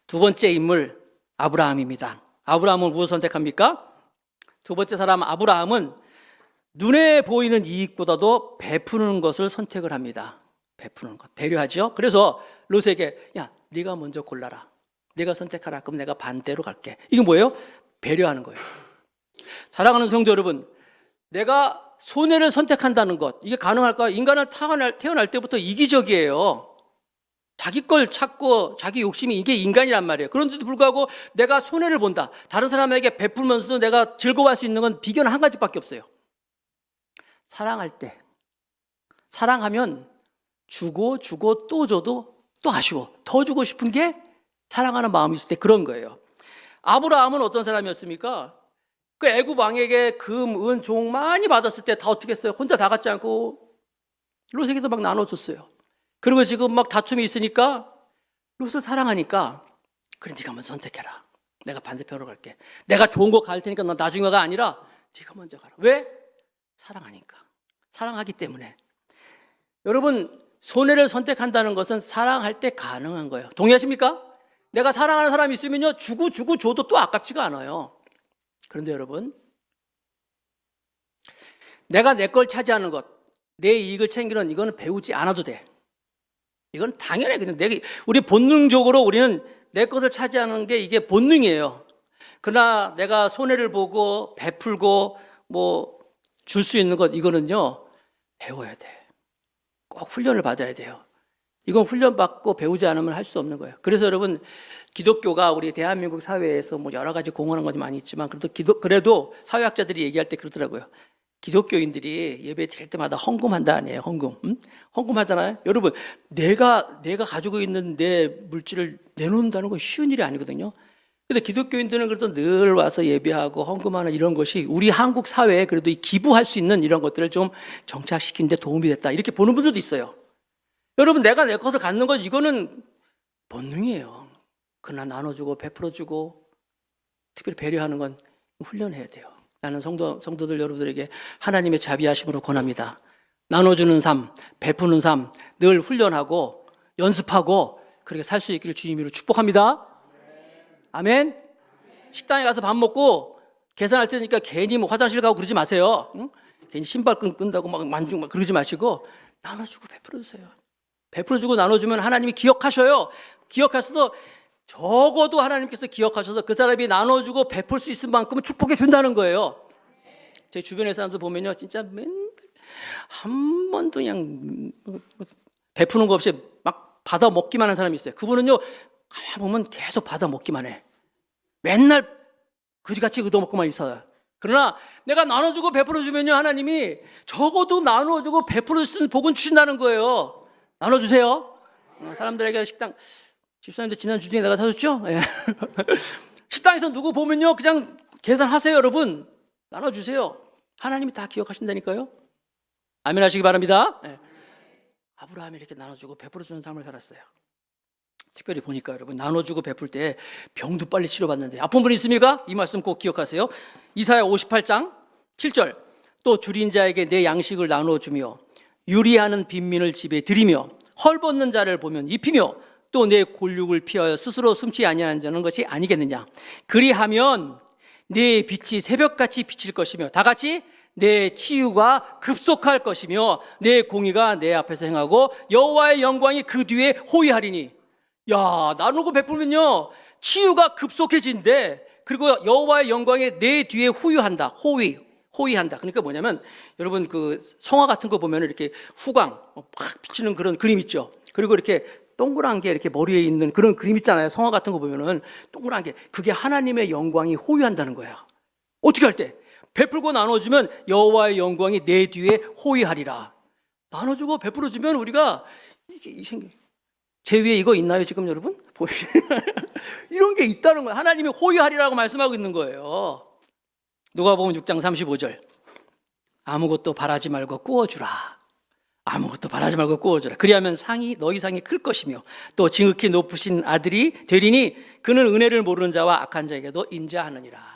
두 번째 인물 아브라함입니다. 아브라함은 무엇을 선택합니까? 두 번째 사람 아브라함은 눈에 보이는 이익보다도 베푸는 것을 선택을 합니다. 베푸는 것, 배려하죠. 그래서 롯에게 야 네가 먼저 골라라, 네가 선택하라, 그럼 내가 반대로 갈게. 이게 뭐예요? 배려하는 거예요. 사랑하는 성도 여러분, 내가 손해를 선택한다는 것, 이게 가능할까요? 인간은 태어날 때부터 이기적이에요. 자기 걸 찾고 자기 욕심이, 이게 인간이란 말이에요. 그런데도 불구하고 내가 손해를 본다, 다른 사람에게 베풀면서도 내가 즐거워할 수 있는 건 비결은 한 가지밖에 없어요. 사랑할 때, 사랑하면 주고 또 줘도 또 아쉬워. 더 주고 싶은 게 사랑하는 마음이 있을 때 그런 거예요. 아브라함은 어떤 사람이었습니까? 그 애굽 왕에게 금, 은, 종 많이 받았을 때 다 어떻게 했어요? 혼자 다 갖지 않고 롯에게도 막 나눠줬어요. 그리고 지금 막 다툼이 있으니까 롯을 사랑하니까 그래 네가 먼저 선택해라, 내가 반대편으로 갈게, 내가 좋은 거 갈 테니까 넌 나중에가 아니라 네가 먼저 가라. 왜? 사랑하니까, 사랑하기 때문에. 여러분, 손해를 선택한다는 것은 사랑할 때 가능한 거예요. 동의하십니까? 내가 사랑하는 사람이 있으면요, 주고 줘도 또 아깝지가 않아요. 그런데 여러분, 내가 내 걸 차지하는 것, 내 이익을 챙기는 이거는 배우지 않아도 돼. 이건 당연해. 그냥 우리 본능적으로 우리는 내 것을 차지하는 게 이게 본능이에요. 그러나 내가 손해를 보고 베풀고 뭐 줄 수 있는 것, 이거는요, 배워야 돼. 꼭 훈련을 받아야 돼요. 이건 훈련받고 배우지 않으면 할 수 없는 거예요. 그래서 여러분, 기독교가 우리 대한민국 사회에서 뭐 여러 가지 공헌한 것이 많이 있지만 그래도 사회학자들이 얘기할 때 그러더라고요. 기독교인들이 예배 드릴 때마다 헌금한다 아니에요. 헌금. 헌금하잖아요. 여러분, 내가 가지고 있는 내 물질을 내놓는다는 건 쉬운 일이 아니거든요. 근데 기독교인들은 그래도 늘 와서 예배하고 헌금하는 이런 것이 우리 한국 사회에 그래도 이 기부할 수 있는 이런 것들을 좀 정착시키는 데 도움이 됐다, 이렇게 보는 분들도 있어요. 여러분, 내가 내 것을 갖는 것, 이거는 본능이에요. 그러나 나눠주고 베풀어주고 특별히 배려하는 건 훈련해야 돼요. 나는 성도들 여러분들에게 하나님의 자비하심으로 권합니다. 나눠주는 삶, 베푸는 삶 늘 훈련하고 연습하고 그렇게 살 수 있기를 주님으로 축복합니다. 아멘. 식당에 가서 밥 먹고 계산할 때니까 괜히 뭐 화장실 가고 그러지 마세요. 응? 괜히 신발 끈다고 막 만지고 막 그러지 마시고 나눠주고 베풀어주세요. 베풀어주고 나눠주면 하나님이 기억하셔요. 기억하셔서 적어도 하나님께서 기억하셔서 그 사람이 나눠주고 베풀 수 있을 만큼은 축복해 준다는 거예요. 제 주변의 사람들 보면요, 진짜 맨날 한 번도 그냥 베푸는 거 없이 막 받아 먹기만 하는 사람이 있어요. 그분은요, 가만 보면 계속 받아 먹기만 해. 맨날 그지같이 얻어먹고만 있어요. 그러나 내가 나눠주고 베풀어주면요, 하나님이 적어도 나눠주고 베풀어 쓰는 복은 주신다는 거예요. 나눠주세요. 사람들에게 식당, 집사님도 지난 주중에 내가 사줬죠? 예. 식당에서 누구 보면요, 그냥 계산하세요. 여러분, 나눠주세요. 하나님이 다 기억하신다니까요. 아멘 하시기 바랍니다. 예. 아브라함이 이렇게 나눠주고 베풀어주는 삶을 살았어요. 특별히 보니까 여러분, 나눠주고 베풀 때 병도 빨리 치료받는데, 아픈 분 있습니까? 이 말씀 꼭 기억하세요. 이사야 58장 7절, 또 줄인 자에게 내 양식을 나눠주며 유리하는 빈민을 집에 들이며 헐벗는 자를 보면 입히며 또 내 골육을 피하여 스스로 숨지 아니하는 자는 것이 아니겠느냐. 그리하면 내 빛이 새벽같이 비칠 것이며 다 같이 내 치유가 급속할 것이며 내 공의가 내 앞에서 행하고 여호와의 영광이 그 뒤에 호위하리니. 야, 나누고 베풀면요, 치유가 급속해진대. 그리고 여호와의 영광이 내 뒤에 후유한다. 호위한다. 그러니까 뭐냐면, 여러분 그 성화 같은 거 보면 이렇게 후광 팍 비치는 그런 그림 있죠. 그리고 이렇게 동그란 게 이렇게 머리에 있는 그런 그림 있잖아요. 성화 같은 거 보면은 동그란 게, 그게 하나님의 영광이 호위한다는 거야. 어떻게 할 때? 베풀고 나눠주면 여호와의 영광이 내 뒤에 호위하리라. 나눠주고 베풀어주면 우리가 이게 생겨. 제 위에 이거 있나요 지금 여러분? 이런 게 있다는 거예요. 하나님이 호위하리라고 말씀하고 있는 거예요. 누가복음 6장 35절, 아무것도 바라지 말고 꾸어주라. 아무것도 바라지 말고 꾸어주라. 그리하면 너희 상이 클 것이며 또 지극히 높으신 아들이 되리니 그는 은혜를 모르는 자와 악한 자에게도 인자하느니라.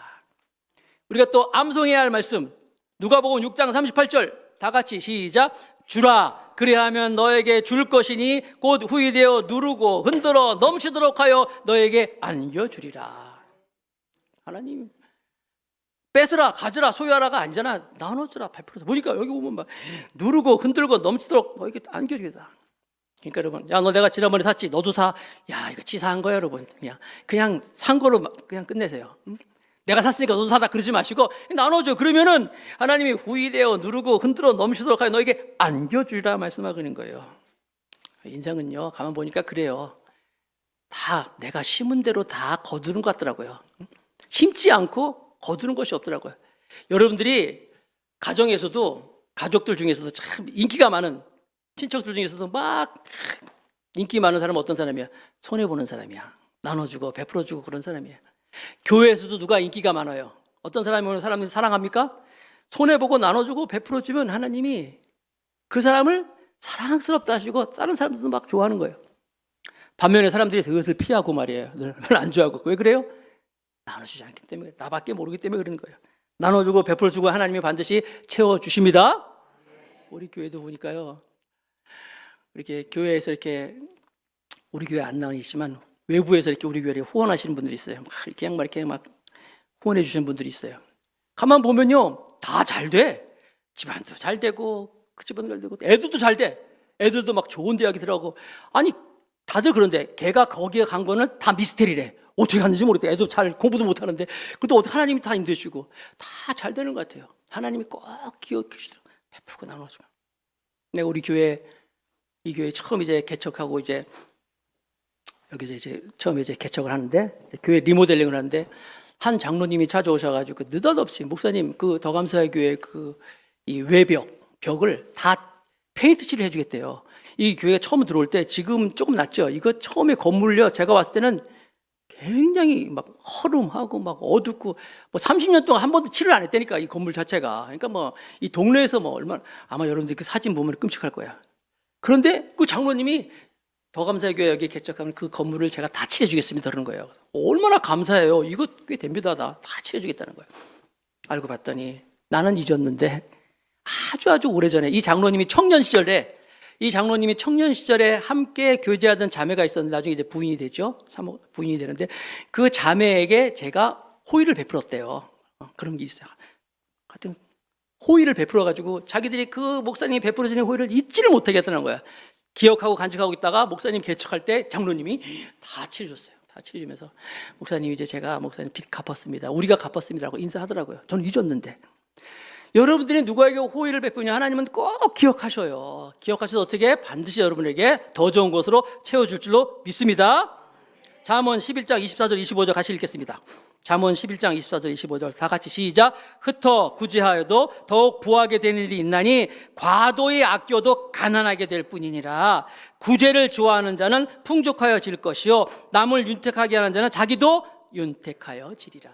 우리가 또 암송해야 할 말씀, 누가복음 6장 38절, 다 같이 시작. 주라. 그리하면 너에게 줄 것이니 곧 후이되어 누르고 흔들어 넘치도록 하여 너에게 안겨주리라. 하나님, 뺏으라, 가져라, 소유하라가 아니잖아. 나눠주라, 베풀어서. 보니까 여기 보면 막 누르고 흔들고 넘치도록 너에게 안겨주리라. 그러니까 여러분, 야, 너 내가 지난번에 샀지? 너도 사. 야, 이거 치사한 거야, 여러분. 그냥 산 거로 그냥 끝내세요. 응? 내가 샀으니까 너도 사다 그러지 마시고 나눠줘. 그러면은 하나님이 후이되어 누르고 흔들어 넘치도록 하여 너에게 안겨주리라 말씀하고 있는 거예요. 인생은요, 가만 보니까 그래요. 다 내가 심은 대로 다 거두는 것 같더라고요. 심지 않고 거두는 것이 없더라고요. 여러분들이 가정에서도, 가족들 중에서도 참 인기가 많은 친척들 중에서도 막 인기 많은 사람은 어떤 사람이야? 손해보는 사람이야. 나눠주고 베풀어주고 그런 사람이야. 교회에서도 누가 인기가 많아요? 어떤 사람이 오는 사람들 사랑합니까? 손해보고 나눠주고 베풀어주면 하나님이 그 사람을 사랑스럽다 하시고 다른 사람들도 막 좋아하는 거예요. 반면에 사람들이 그것을 피하고 말이에요. 늘 안 좋아하고. 왜 그래요? 나눠주지 않기 때문에, 나밖에 모르기 때문에 그런 거예요. 나눠주고 베풀어주고 하나님이 반드시 채워주십니다. 우리 교회도 보니까요, 이렇게 교회에서 이렇게 우리 교회 안 나오시지만 외부에서 이렇게 우리 교회를 후원하시는 분들이 있어요. 이렇게 막 후원해 주시는 분들이 있어요. 가만 보면요, 다 잘 돼. 집안도 잘 되고, 그 집안도 잘 되고, 애들도 잘 돼. 애들도 막 좋은 대학에 들어가고. 아니, 다들 그런데 걔가 거기에 간 거는 다 미스테리래. 어떻게 갔는지 모르겠대. 애도 잘 공부도 못 하는데. 그것도 어떻게 하나님이 다 인도해주고. 다 잘 되는 것 같아요. 하나님이 꼭 기억해 주시더라고요. 베풀고 나눠주면. 내가 우리 교회, 이 교회 처음 이제 개척하고 이제 여기서 이제 처음에 이제 개척을 하는데, 교회 리모델링을 하는데, 한 장로님이 찾아오셔가지고 느닷없이 목사님 그 더 감사의 교회 그 이 벽을 다 페인트 칠을 해주겠대요. 이 교회가 처음 들어올 때 지금 조금 낫죠. 이거 처음에 건물요, 제가 봤을 때는 굉장히 막 허름하고 막 어둡고 뭐 30년 동안 한 번도 칠을 안 했다니까, 이 건물 자체가. 그러니까 뭐 이 동네에서 뭐 얼마나, 아마 여러분들 그 사진 보면 끔찍할 거야. 그런데 그 장로님이 더 감사의 교회 여기 개척하면 그 건물을 제가 다 칠해주겠습니다 그러는 거예요. 얼마나 감사해요. 이거 꽤 됩니다. 다 칠해주겠다는 거예요. 알고 봤더니 나는 잊었는데 아주 오래전에 이 장로님이 청년 시절에 함께 교제하던 자매가 있었는데 나중에 이제 부인이 되죠. 부인이 되는데 그 자매에게 제가 호의를 베풀었대요. 그런 게 있어요. 하여튼 호의를 베풀어가지고 자기들이 그 목사님이 베풀어주는 호의를 잊지를 못하겠다는 거야. 기억하고 간직하고 있다가 목사님 개척할 때 장로님이 다 칠해줬어요. 다 칠해주면서 목사님 이제 제가 목사님 빚 갚았습니다. 우리가 갚았습니다라고 인사하더라고요. 저는 잊었는데. 여러분들이 누구에게 호의를 베푸냐, 하나님은 꼭 기억하셔요. 기억하셔서 어떻게 반드시 여러분에게 더 좋은 것으로 채워줄 줄로 믿습니다. 잠언 11장 24절 25절 같이 읽겠습니다. 잠언 11장 24절 25절 다 같이 시작. 흩어 구제하여도 더욱 부하게 되는 일이 있나니 과도히 아껴도 가난하게 될 뿐이니라. 구제를 좋아하는 자는 풍족하여질 것이요 남을 윤택하게 하는 자는 자기도 윤택하여지리라.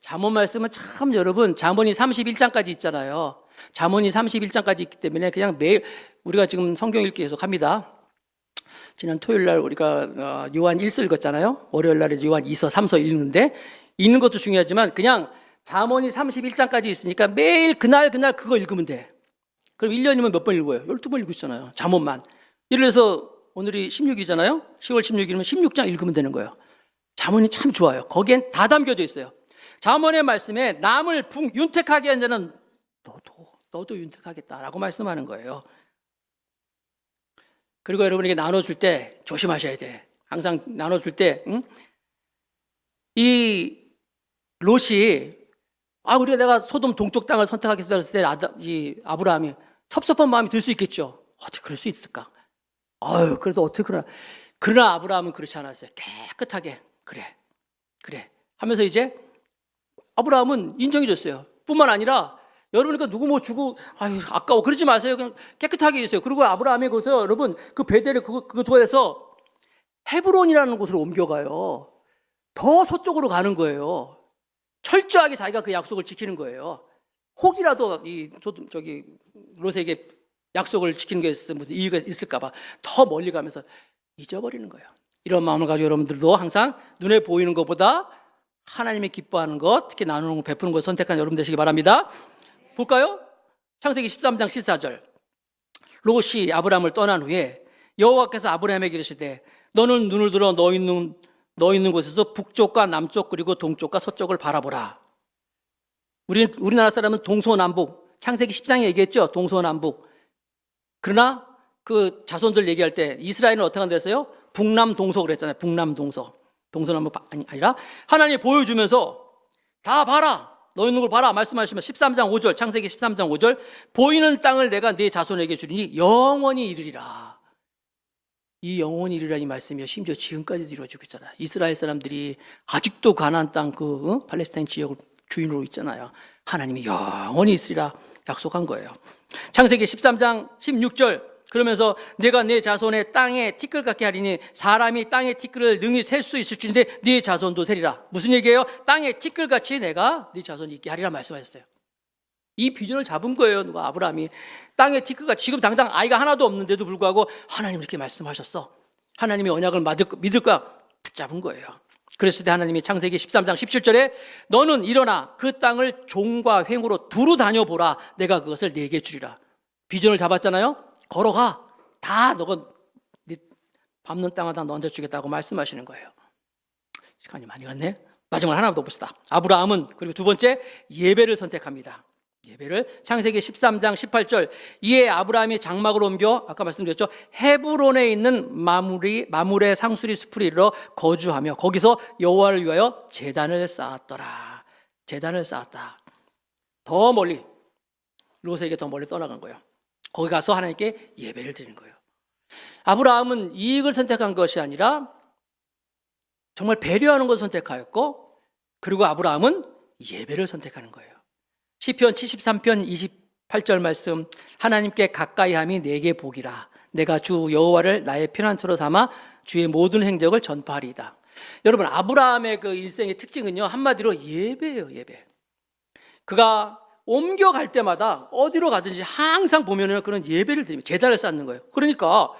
잠언 말씀은 참 여러분, 잠언이 31장까지 있잖아요. 잠언이 31장까지 있기 때문에 그냥 매일 우리가 지금 성경 읽기 계속 합니다. 지난 토요일 날 우리가 요한 1서 읽었잖아요. 월요일 날에 요한 2서, 3서 읽는데 읽는 것도 중요하지만 그냥 잠언이 31장까지 있으니까 매일 그날 그거 읽으면 돼. 그럼 1년이면 몇 번 읽어요? 12번 읽고 있잖아요. 잠언만. 예를 들어서 오늘이 16일이잖아요. 10월 16일이면 16장 읽으면 되는 거예요. 잠언이 참 좋아요. 거기엔 다 담겨져 있어요. 잠언의 말씀에 남을 윤택하게 한 자는 너도 윤택하겠다라고 말씀하는 거예요. 그리고 여러분에게 나눠줄 때 조심하셔야 돼. 항상 나눠줄 때, 이 롯이, 우리가 내가 소돔 동쪽 땅을 선택하겠다 했을 때 이 아브라함이 섭섭한 마음이 들 수 있겠죠. 어떻게 그럴 수 있을까? 그래서 어떻게 그러나 아브라함은 그렇지 않았어요. 깨끗하게 그래 하면서 이제 아브라함은 인정해 줬어요. 뿐만 아니라 여러분, 누구 뭐 주고 아까워 그러지 마세요. 그냥 깨끗하게 해주세요. 그리고 아브라함이 거기서 여러분 그 베델을 그거에서 헤브론이라는 곳으로 옮겨가요. 더 서쪽으로 가는 거예요. 철저하게 자기가 그 약속을 지키는 거예요. 혹이라도 저기 롯에게 약속을 지키는 게 무슨 이유가 있을까봐 더 멀리 가면서 잊어버리는 거예요. 이런 마음을 가지고 여러분들도 항상 눈에 보이는 것보다 하나님이 기뻐하는 것, 특히 나누는 것, 베푸는 것 선택한 여러분 되시기 바랍니다. 볼까요? 창세기 13장 14절. 롯이 아브라함을 떠난 후에 여호와께서 아브라함에게 이르시되 너는 눈을 들어 너 있는 곳에서 북쪽과 남쪽 그리고 동쪽과 서쪽을 바라보라. 우리나라 사람은 동서남북, 창세기 10장에 얘기했죠. 동서남북. 그러나 그 자손들 얘기할 때 이스라엘은 어떻게 한다 했어요? 북남동서 그랬잖아요. 북남동서. 동서남북 아니라 하나님이 보여주면서 다 봐라. 너 있는 걸 봐라 말씀하시면 13장 5절, 창세기 13장 5절, 보이는 땅을 내가 네 자손에게 주리니 영원히 이르리라. 이 영원히 이르리라 이 말씀이 심지어 지금까지도 이루어지고 있잖아요. 이스라엘 사람들이 아직도 가나안 땅 팔레스타인 지역을 주인으로 있잖아요. 하나님이 영원히 있으리라 약속한 거예요. 창세기 13장 16절, 그러면서 내가 네 자손의 땅에 티끌 같게 하리니 사람이 땅의 티끌을 능히 셀 수 있을진데 네 자손도 세리라. 무슨 얘기예요? 땅의 티끌같이 내가 네 자손이 있게 하리라 말씀하셨어요. 이 비전을 잡은 거예요. 누가? 아브라함이. 땅의 티끌같이, 지금 당장 아이가 하나도 없는데도 불구하고 하나님 이렇게 말씀하셨어. 하나님의 언약을 믿을 거야. 붙잡은 거예요. 그랬을 때 하나님이 창세기 13장 17절에 너는 일어나 그 땅을 종과 횡으로 두루 다녀보라. 내가 그것을 네게 주리라. 비전을 잡았잖아요. 걸어가. 다 너가 네 밟는 땅하다 너한테 주겠다고 말씀하시는 거예요. 시간이 많이 갔네. 마지막으로 하나 더 봅시다. 아브라함은 그리고 두 번째 예배를 선택합니다. 예배를 창세기 13장 18절 이에 아브라함이 장막을 옮겨 아까 말씀드렸죠. 헤브론에 있는 마물의 상수리 숲을 이르러 거주하며 거기서 여호와를 위하여 제단을 쌓았더라. 제단을 쌓았다. 더 멀리 롯에게 더 멀리 떠나간 거예요. 거기 가서 하나님께 예배를 드리는 거예요. 아브라함은 이익을 선택한 것이 아니라 정말 배려하는 것을 선택하였고 그리고 아브라함은 예배를 선택하는 거예요. 시편 73편 28절 말씀 하나님께 가까이함이 내게 복이라 내가 주 여호와를 나의 피난처로 삼아 주의 모든 행적을 전파하리이다. 여러분 아브라함의 그 일생의 특징은요 한마디로 예배예요. 예배. 그가 옮겨갈 때마다 어디로 가든지 항상 보면은 그런 예배를 드리며 제단을 쌓는 거예요. 그러니까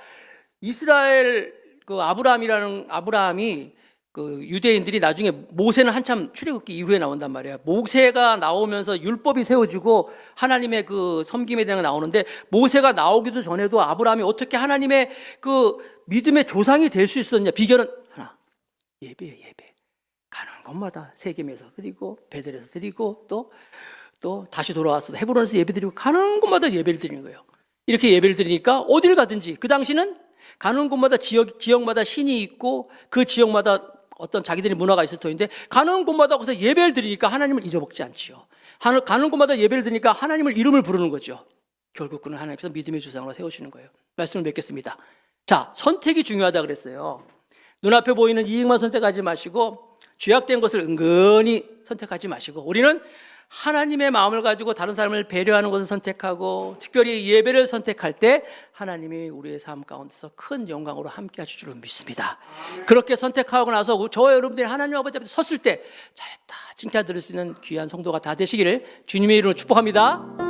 이스라엘 그 아브라함이 그 유대인들이 나중에 모세는 한참 출애굽기 이후에 나온단 말이에요. 모세가 나오면서 율법이 세워지고 하나님의 그 섬김에 대한 게 나오는데 모세가 나오기도 전에도 아브라함이 어떻게 하나님의 그 믿음의 조상이 될 수 있었냐? 비결은 하나, 예배예요. 예배. 가는 곳마다 세겜에서 드리고 베델에서 드리고 또 다시 돌아와서 헤브론에서 예배드리고 가는 곳마다 예배를 드리는 거예요. 이렇게 예배를 드리니까 어딜 가든지 그 당시는 가는 곳마다 지역마다 신이 있고 그 지역마다 어떤 자기들의 문화가 있을 터인데 가는 곳마다 거기서 예배를 드리니까 하나님을 잊어먹지 않지요. 가는 곳마다 예배를 드리니까 하나님을 이름을 부르는 거죠. 결국 그는 하나님께서 믿음의 조상으로 세우시는 거예요. 말씀을 맺겠습니다. 자, 선택이 중요하다 그랬어요. 눈앞에 보이는 이익만 선택하지 마시고 죄악된 것을 은근히 선택하지 마시고 우리는 하나님의 마음을 가지고 다른 사람을 배려하는 것을 선택하고 특별히 예배를 선택할 때 하나님이 우리의 삶 가운데서 큰 영광으로 함께 하실 줄로 믿습니다. 그렇게 선택하고 나서 저와 여러분들이 하나님 아버지 앞에 섰을 때 잘했다 칭찬 들을 수 있는 귀한 성도가 다 되시기를 주님의 이름으로 축복합니다.